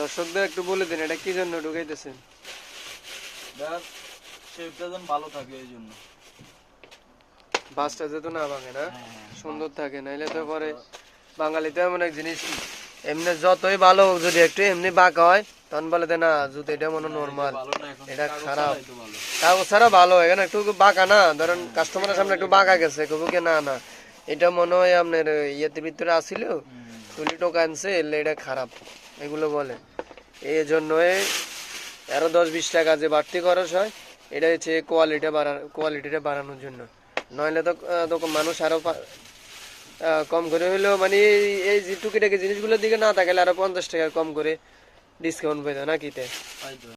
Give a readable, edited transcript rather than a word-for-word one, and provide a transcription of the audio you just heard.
দর্শকদের একটু বলে দিন এটা কি জন্য ঢুকাইতেছেন? শেপটা যেন ভালো থাকে এই জন্য। বাসটা যেহেতু না ভাঙে না, সুন্দর থাকে, নাইলে তো পরে বাঙালিতে এমন এক জিনিস, এমনি যতই ভালো যদি একটু এমনি বাঁকা হয় তখন বলে যে না যদি এটা মনে নর্মাল, এটা খারাপ। কাগজ ছাড়া ভালো, এখানে একটু বাঁকা না, ধরেন কাস্টমারের সামনে একটু বাঁকা গেছে, কবু কি না না এটা মনে হয় আপনার ইয়েতে ভিতরে আসিল তুলি টোকা আনছে এলে এটা খারাপ, এগুলো বলে। এই জন্যই আরো 10-20 টাকা যে বাড়তি খরচ হয় এটা হচ্ছে কোয়ালিটিটা বাড়ানোর জন্য। নইলে তো মানুষ আরো কম করে হইলেও মানে এই যে টুকিটাকি জিনিসগুলোর দিকে না তাকালে আরো 50 টাকা কম করে ডিসকাউন্ট পেতো নাকি?